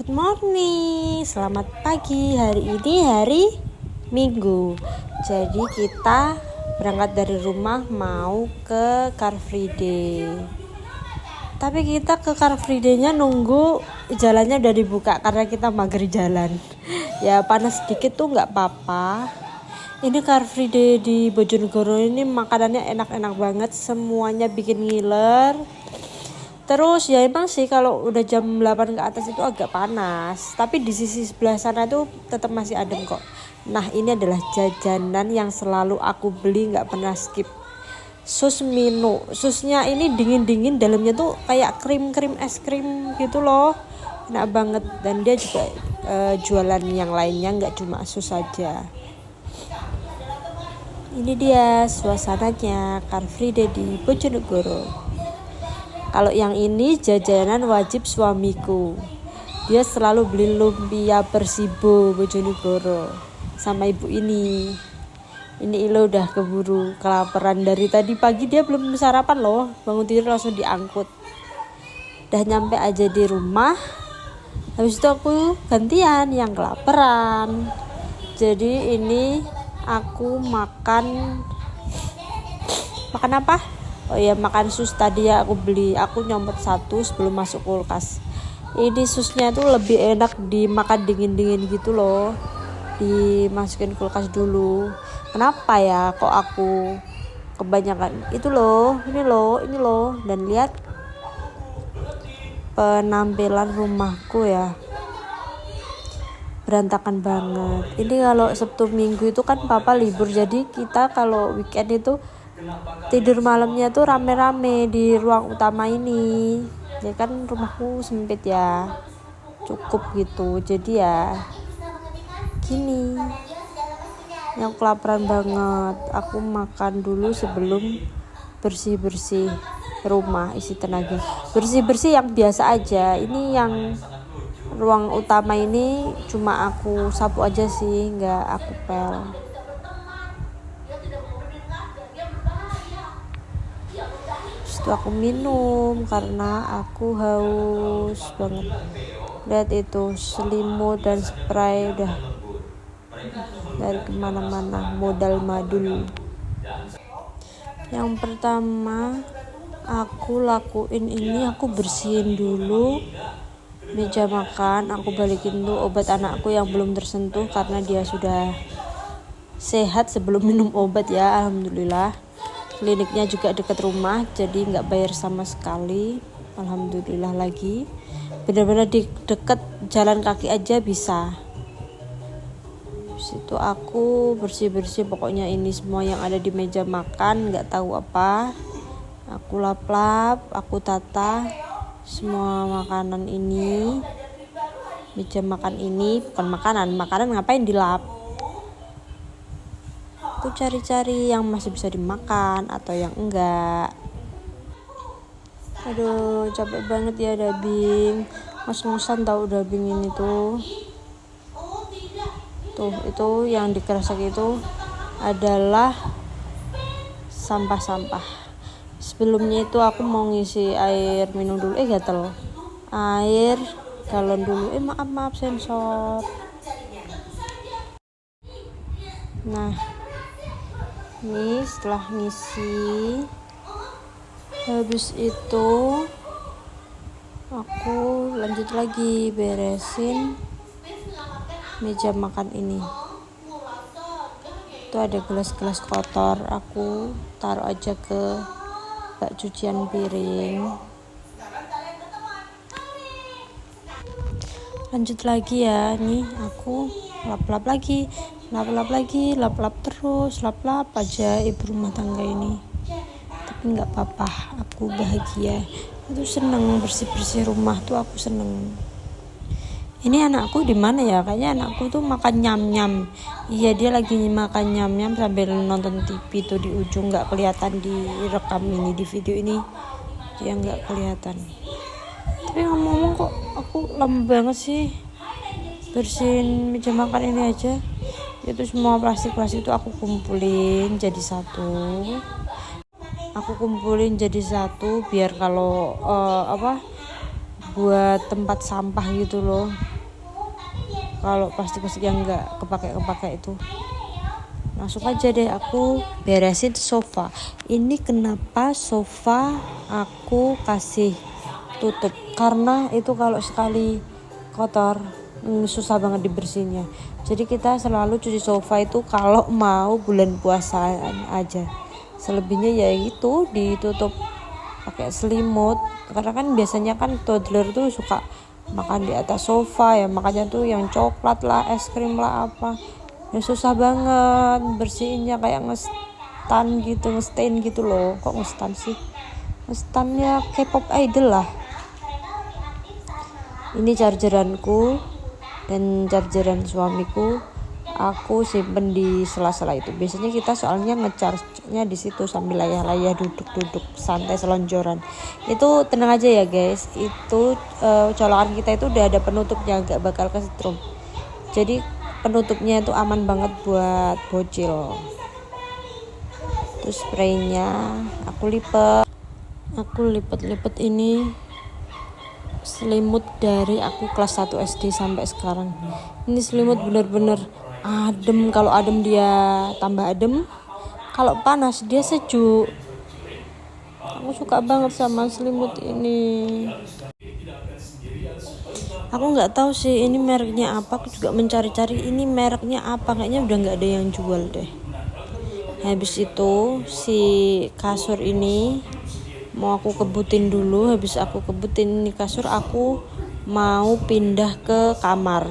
Good morning, selamat pagi. Hari ini hari Minggu. Jadi kita berangkat dari rumah mau ke Car Free Day. Tapi kita ke Car Free Day-nya nunggu jalannya udah dibuka karena kita mager jalan. Ya panas sedikit tuh nggak apa-apa. Ini Car Free Day di Bojonegoro ini makanannya enak-enak banget, semuanya bikin ngiler. Terus ya emang sih kalau udah jam 8 ke atas itu agak panas, tapi di sisi sebelah sana tuh tetap masih adem kok. Nah ini adalah jajanan yang selalu aku beli, gak pernah skip. Sus Mino, susnya ini dingin-dingin, dalamnya tuh kayak krim-krim es krim gitu loh, enak banget. Dan dia juga jualan yang lainnya, gak cuma sus saja. Ini dia suasananya Car Free Day di Bojonegoro. Kalau yang ini jajanan wajib suamiku. Dia selalu beli lumpia Persibo Bojonegoro sama ibu ini. Ini Ilo udah keburu kelaparan dari tadi pagi, dia belum sarapan loh. Bangun tidur langsung diangkut. Udah nyampe aja di rumah. Habis itu aku gantian yang kelaparan. Jadi ini aku makan apa? Oh ya, makan sus tadi ya aku beli. Aku nyomot satu sebelum masuk kulkas. Ini susnya tuh lebih enak dimakan dingin-dingin gitu loh. Dimasukin kulkas dulu. Kenapa ya kok aku kebanyakan itu loh, ini loh. Dan lihat penampilan rumahku ya. Berantakan banget. Ini kalau Sabtu Minggu itu kan papa libur. Jadi kita kalau weekend itu tidur malamnya tuh rame-rame di ruang utama ini. Ya kan rumahku sempit ya, cukup gitu. Jadi ya gini, yang kelaparan banget. Aku makan dulu sebelum bersih-bersih rumah, isi tenaga. Bersih-bersih yang biasa aja. Ini yang ruang utama ini cuma aku sapu aja sih, nggak aku pel. Itu aku minum karena aku haus banget. Lihat itu selimut dan spray udah dari kemana-mana, modal madul. Yang pertama aku lakuin ini, aku bersihin dulu meja makan. Aku balikin dulu obat anakku yang belum tersentuh karena dia sudah sehat sebelum minum obat ya, alhamdulillah. Kliniknya juga dekat rumah, jadi nggak bayar sama sekali, alhamdulillah lagi. Benar-benar di dekat jalan kaki aja bisa. Habis itu aku bersih-bersih pokoknya ini semua yang ada di meja makan, nggak tahu apa. Aku lap-lap, aku tata semua makanan ini. Meja makan ini bukan makanan ngapain dilap? Aku cari-cari yang masih bisa dimakan atau yang enggak. Aduh capek banget ya dubbing, ngos-ngosan tahu dubbing ini tuh. Tuh itu yang dikeresek itu adalah sampah-sampah. Sebelumnya itu aku mau ngisi air minum dulu, gatel. Air galon dulu. Maaf sensor. Nah ini setelah ngisi, habis itu aku lanjut lagi beresin meja makan ini. Itu ada gelas-gelas kotor, aku taruh aja ke bak cucian piring. Lanjut lagi ya, nih aku lap-lap terus, lap-lap aja ibu rumah tangga ini. Tapi nggak apa-apa, aku bahagia. Aku seneng bersih-bersih rumah tuh, aku seneng. Ini anakku di mana ya? Kayaknya anakku tuh makan nyam-nyam. Iya, dia lagi makan nyam-nyam sambil nonton TV tuh di ujung, nggak kelihatan di rekam ini, di video ini dia nggak kelihatan. Tapi ngomong-ngomong kok aku lama banget sih bersihin meja makan ini aja. Itu semua plastik-plastik itu aku kumpulin jadi satu biar kalau buat tempat sampah gitu loh. Kalau plastik-plastik yang nggak kepake itu, langsung aja deh aku beresin sofa. Ini kenapa sofa aku kasih tutup, karena itu kalau sekali kotor susah banget dibersihinnya. Jadi kita selalu cuci sofa itu kalau mau bulan puasa aja. Selebihnya ya gitu ditutup pakai selimut, karena kan biasanya kan toddler tuh suka makan di atas sofa ya, makanya tuh yang coklat lah, es krim lah apa ya, susah banget bersihinnya, kayak ngestain gitu loh. Kok ngestan sih, ngestannya K-pop idol lah. Ini chargeranku dan chargeran suamiku aku simpen di sela-sela itu. Biasanya kita soalnya ngecharge-nya di situ sambil layah-layah duduk-duduk santai selonjoran. Itu tenang aja ya guys, itu colokan kita itu udah ada penutupnya, gak bakal kesetrum. Jadi penutupnya itu aman banget buat bocil. Terus spraynya aku lipet ini selimut dari aku kelas 1 SD sampai sekarang. Ini selimut bener-bener adem. Kalau adem dia tambah adem, kalau panas dia sejuk. Aku suka banget sama selimut ini. Aku nggak tahu sih ini mereknya apa, aku juga mencari-cari ini mereknya apa, kayaknya udah nggak ada yang jual deh. Habis itu si kasur ini mau aku kebutin dulu. Habis aku kebutin ini kasur, aku mau pindah ke kamar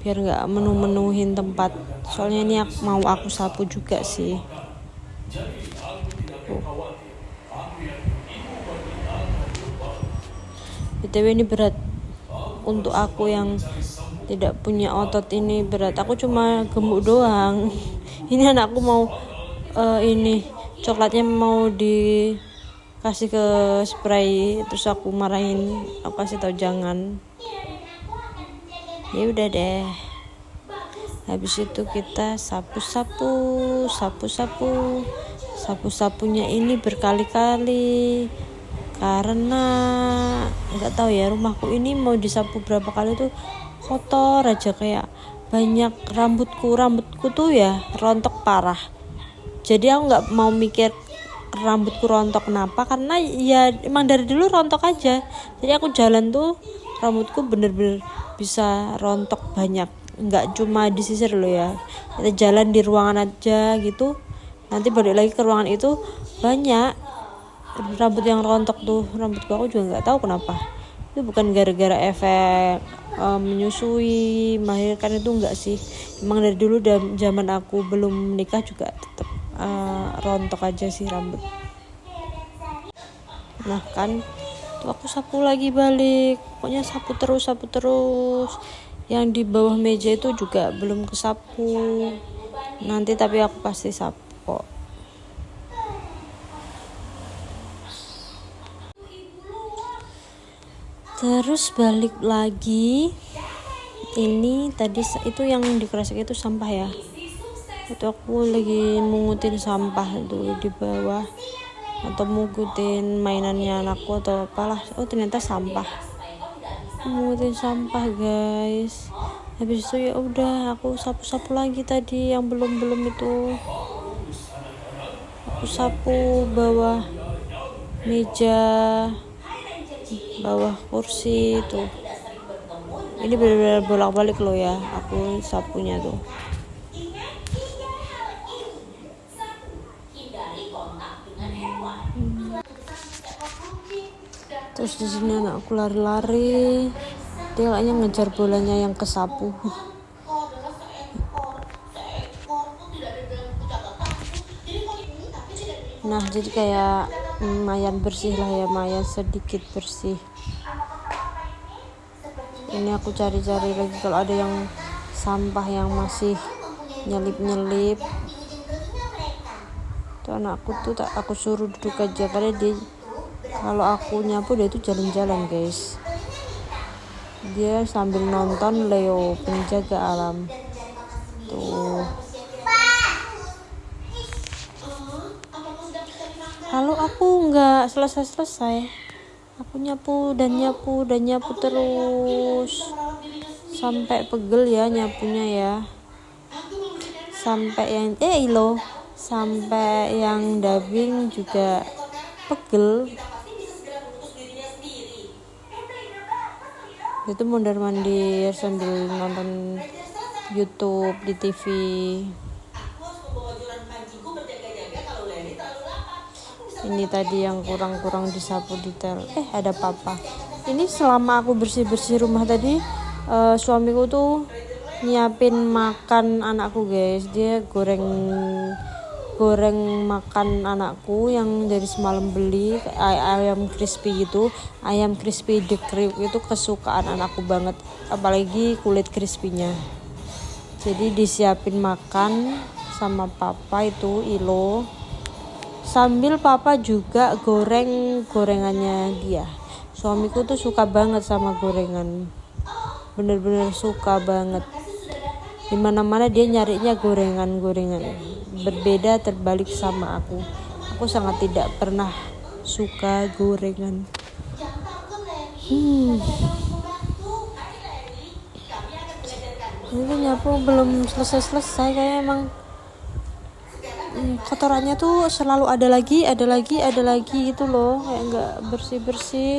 biar nggak menuhin tempat, soalnya ini mau aku sapu juga sih. BTW ini berat untuk aku yang tidak punya otot, ini berat. Aku cuma gemuk doang. Ini anakku mau ini coklatnya mau dikasih ke spray, terus aku marahin, aku kasih tau jangan. Ya udah deh. Habis itu kita sapu-sapunya ini berkali-kali, karena nggak tahu ya, rumahku ini mau disapu berapa kali tuh kotor aja, kayak banyak rambutku tuh ya rontok parah. Jadi aku nggak mau mikir rambutku rontok kenapa, karena ya emang dari dulu rontok aja. Jadi aku jalan tuh rambutku bener-bener bisa rontok banyak, nggak cuma disisir loh ya, kita jalan di ruangan aja gitu, nanti balik lagi ke ruangan itu banyak rambut yang rontok tuh. Rambutku aku juga nggak tahu kenapa, itu bukan gara-gara efek menyusui melahirkan, itu enggak sih, emang dari dulu zaman aku belum menikah juga tetap rontok aja sih rambut. Nah kan tuh aku sapu lagi balik, pokoknya sapu terus. Yang di bawah meja itu juga belum kesapu nanti, tapi aku pasti sapu kok. Terus balik lagi, ini tadi itu yang dikresek itu sampah ya, itu aku lagi mungutin sampah tuh di bawah, atau mungutin mainannya anakku atau apalah. Oh ternyata sampah, mungutin sampah guys. Habis itu ya udah aku sapu lagi tadi yang belum itu, aku sapu bawah meja, bawah kursi tuh. Ini benar-benar bolak-balik loh ya aku sapunya tuh. Terus di sini anakku lari-lari, dia kayaknya ngejar bolanya yang kesapu. Nah jadi kayak lumayan bersih lah ya, lumayan sedikit bersih. Ini aku cari-cari lagi kalau ada yang sampah yang masih nyelip. Tuh anakku tuh aku suruh duduk aja, karena dia kalau aku nyapu dia tuh jalan-jalan guys. Dia sambil nonton Leo penjaga alam tuh. Kalau aku nggak selesai, Aku nyapu dan nyapu terus sampai pegel ya nyapunya ya. Sampai yang sampai yang dubbing juga pegel. Itu mondar-mandir sambil nonton YouTube di TV. Ini tadi yang kurang disapu detail. Ada papa. Ini selama aku bersih-bersih rumah tadi, suamiku tuh nyiapin makan anakku guys. Dia goreng makan anakku yang dari semalam beli ayam crispy gitu. Ayam crispy the crib itu kesukaan anakku banget, apalagi kulit crispy-nya. Jadi disiapin makan sama papa itu Ilo, sambil papa juga gorengannya dia. Suamiku tuh suka banget sama gorengan, bener-bener suka banget. Dimana-mana dia nyarinya gorengan. Berbeda terbalik sama aku sangat tidak pernah suka gorengan. Ini nyapu belum selesai kayak emang kotorannya tuh selalu ada lagi gitu loh, kayak nggak bersih.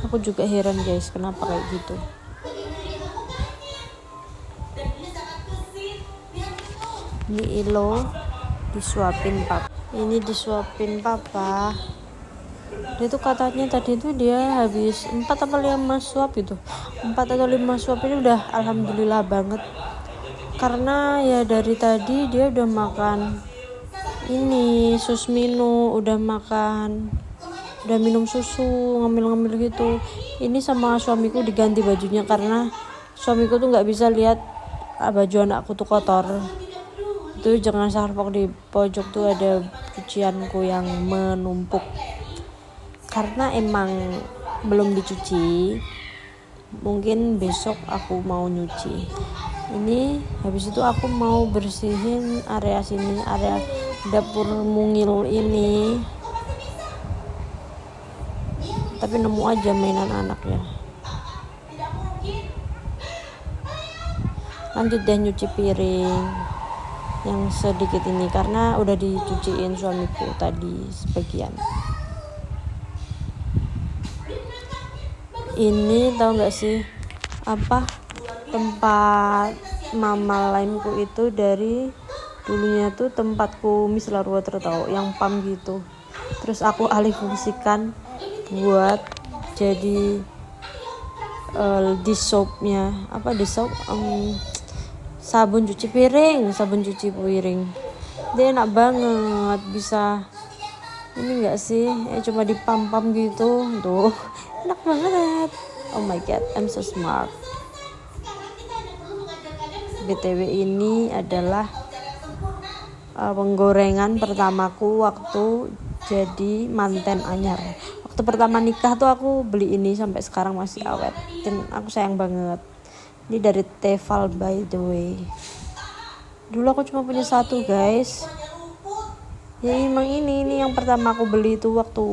Aku juga heran guys, kenapa kayak gitu. Ini Ilo disuapin papa. Dia tuh katanya tadi tuh dia habis 4 atau 5 suap gitu. 4 atau 5 suap ini udah alhamdulillah banget. Karena ya dari tadi dia udah makan ini susminu, udah minum susu, ngambil gitu. Ini sama suamiku diganti bajunya karena suamiku tuh nggak bisa lihat baju anakku tuh kotor. Itu jangan salfok di pojok tuh ada cucianku yang menumpuk karena emang belum dicuci. Mungkin besok aku mau nyuci. Ini habis itu aku mau bersihin area sini, area dapur mungil ini. Tapi nemu aja mainan anak ya. Lanjut deh nyuci piring yang sedikit ini karena udah dicuciin suamiku tadi sebagian. Ini tahu nggak sih tempat mama lainku itu dari dulunya tuh tempatku micellar water tau yang pump gitu. Terus aku alih fungsikan buat jadi dish soapnya sabun cuci piring. Dia enak banget, bisa ini enggak sih cuma dipam gitu tuh, enak banget. Oh my god, I'm so smart. BTW ini adalah penggorengan pertamaku waktu jadi manten anyar. Waktu pertama nikah tuh aku beli ini sampai sekarang masih awet dan aku sayang banget. Ini dari Tefal by the way. Dulu aku cuma punya satu guys. Ya emang ini yang pertama aku beli itu waktu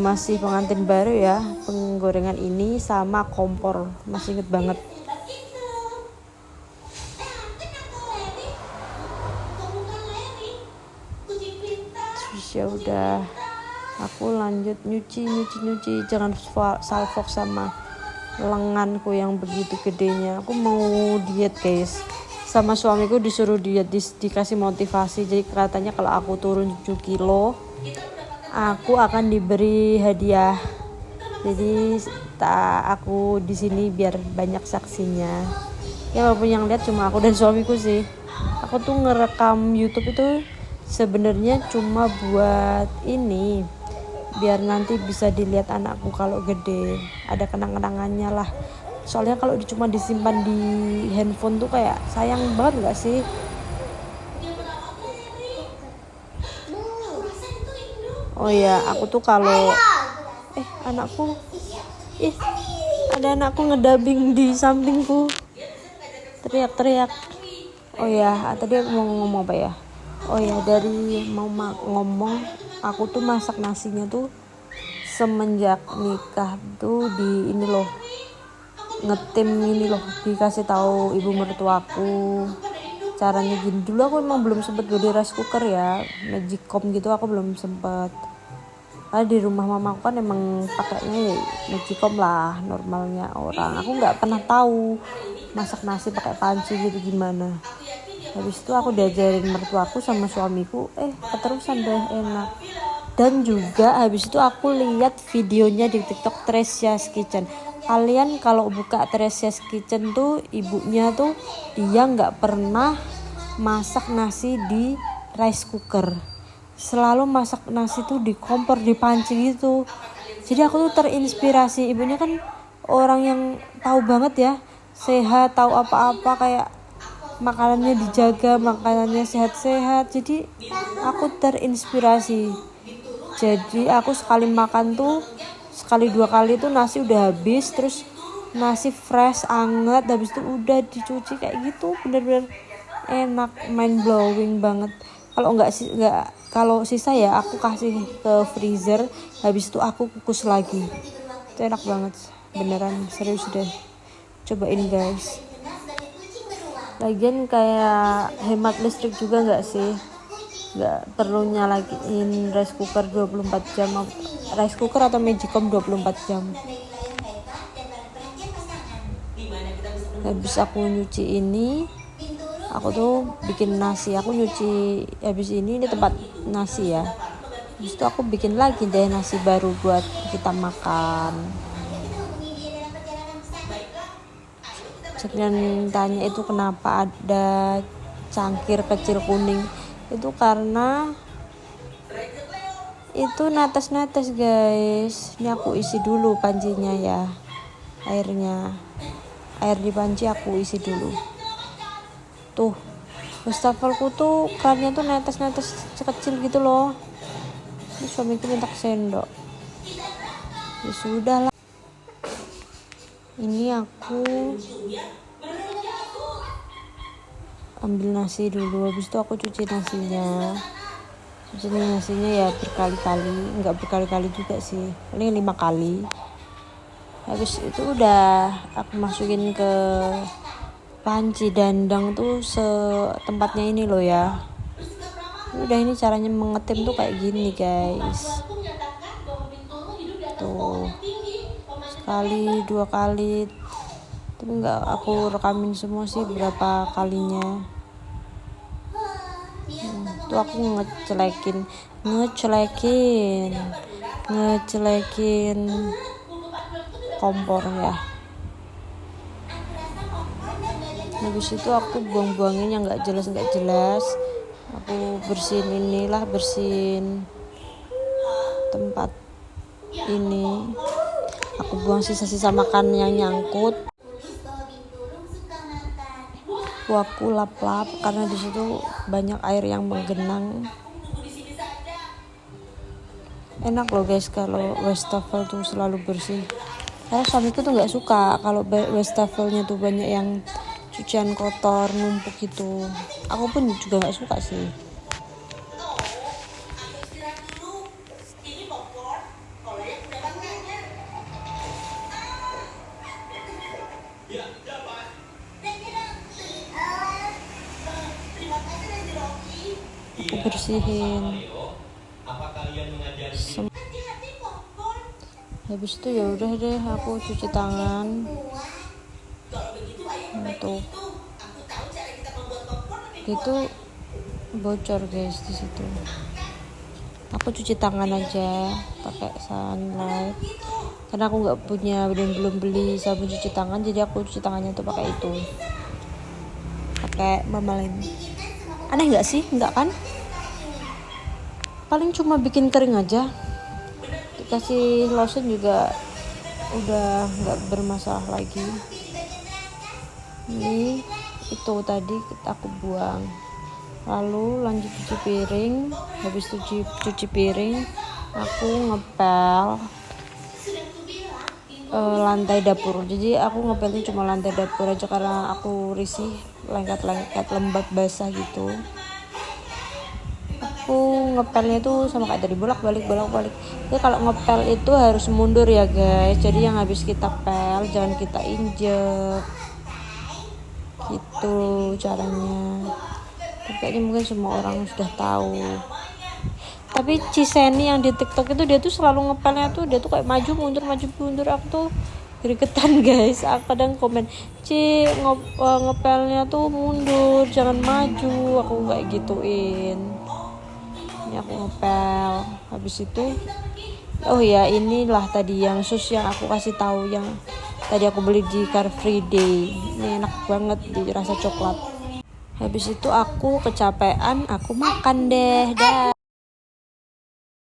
masih pengantin baru ya. Penggorengan ini sama kompor, masih inget banget. Terus ya udah, aku lanjut nyuci. Jangan salfok sama lenganku yang begitu gedenya. Aku mau diet guys, sama suamiku disuruh diet, dikasih motivasi. Jadi katanya kalau aku turun 7 kilo aku akan diberi hadiah. Jadi aku di sini biar banyak saksinya ya, walaupun yang lihat cuma aku dan suamiku sih. Aku tuh ngerekam YouTube itu sebenarnya cuma buat ini, biar nanti bisa dilihat anakku kalau gede, ada kenang-kenangannya lah. Soalnya kalau cuma disimpan di handphone tuh kayak sayang banget gak sih? Oh ya, aku tuh kalau anakku ada anakku ngedabing di sampingku, teriak-teriak. Oh ya, tadi aku mau ngomong apa ya? Oh ya, dari ngomong, aku tuh masak nasinya tuh semenjak nikah tuh di ini loh, ngetim ini loh, dikasih tahu ibu mertuaku caranya gini. Dulu aku emang belum sempet beli rice cooker ya, Magicom gitu aku belum sempet. Di rumah mamaku kan emang pakainya ya Magicom lah normalnya orang. Aku nggak pernah tahu masak nasi pakai panci gitu gimana. Habis itu aku diajarin mertuaku sama suamiku, keterusan deh enak. Dan juga habis itu aku lihat videonya di TikTok Tresia's Kitchen. Kalian kalau buka Tresia's Kitchen tuh ibunya tuh dia nggak pernah masak nasi di rice cooker. Selalu masak nasi tuh di kompor, di panci gitu. Jadi aku tuh terinspirasi, ibunya kan orang yang tahu banget ya, sehat, tahu apa-apa, kayak makanannya dijaga, makanannya sehat-sehat. Jadi aku terinspirasi. Jadi aku sekali makan tuh, sekali 2 kali tuh nasi udah habis, terus nasi fresh anget, habis itu udah dicuci kayak gitu, bener-bener enak, mind blowing banget. Kalau sisa ya aku kasih ke freezer, habis itu aku kukus lagi. Itu enak banget, beneran serius deh, cobain guys. Lagian kayak hemat listrik juga nggak sih, nggak perlu nyalain rice cooker 24 jam, rice cooker atau Magicom 24 jam. Habis aku nyuci ini, aku tuh bikin nasi. Aku nyuci habis ini tempat nasi ya, habis itu aku bikin lagi deh nasi baru buat kita makan. Jangan tanya itu kenapa ada cangkir kecil kuning, itu karena itu netes guys. Ini aku isi dulu pancinya ya, air di panci aku isi dulu. Tuh wastafelku tuh kerannya tuh netes kecil gitu loh. Ini suamiku minta sendok, ya sudah lah. Ini aku ambil nasi dulu, habis itu aku cuci nasinya ya berkali-kali, enggak berkali-kali juga sih, paling 5 kali. Habis itu udah aku masukin ke panci dandang tuh setempatnya ini loh ya. Udah, ini caranya mengetim tuh kayak gini guys. Tuh, sekali 2 kali, tapi nggak aku rekamin semua sih berapa kalinya. Tuh aku ngecelekin kompor ya. Habis itu aku buang-buangin yang nggak jelas. Aku bersihin tempat ini. Aku buang sisa-sisa makan yang nyangkut. Aku lap-lap karena di situ banyak air yang menggenang. Enak loh guys kalau wastafel tuh selalu bersih. Karena suamiku tuh nggak suka kalau wastafelnya tuh banyak yang cucian kotor numpuk gitu. Aku pun juga nggak suka sih. Aku bersihin. Habis itu ya udah deh aku cuci tangan. Untuk itu bocor guys di situ. Aku cuci tangan aja pakai sunlight karena aku nggak punya dan belum beli sabun cuci tangan, jadi aku cuci tangannya tuh pakai itu, pakai Mama Lem. Aneh nggak sih? Nggak kan? Paling cuma bikin kering aja, dikasih lotion juga udah nggak bermasalah lagi. Ini itu tadi aku buang, lalu lanjut cuci piring. Habis cuci piring aku ngepel lantai dapur. Jadi aku ngepelnya cuma lantai dapur aja karena aku risih lengket lembab basah gitu. aku ngepelnya tuh sama kayak tadi, bolak-balik. Jadi kalau ngepel itu harus mundur ya guys. Jadi yang habis kita pel jangan kita injek. Gitu caranya. Tapi kayaknya mungkin semua orang sudah tahu. Tapi Ciseni yang di TikTok itu dia tuh selalu ngepelnya tuh dia tuh kayak maju mundur. Aku tuh gregetan guys. Aku kadang komen, ngepelnya tuh mundur, jangan maju. Aku kayak gituin. Ini aku ngepel. Habis itu, oh ya inilah tadi yang sus yang aku kasih tahu yang tadi aku beli di Car Free Day. Ini enak banget, di rasa coklat. Habis itu aku kecapean, aku makan deh. Dah.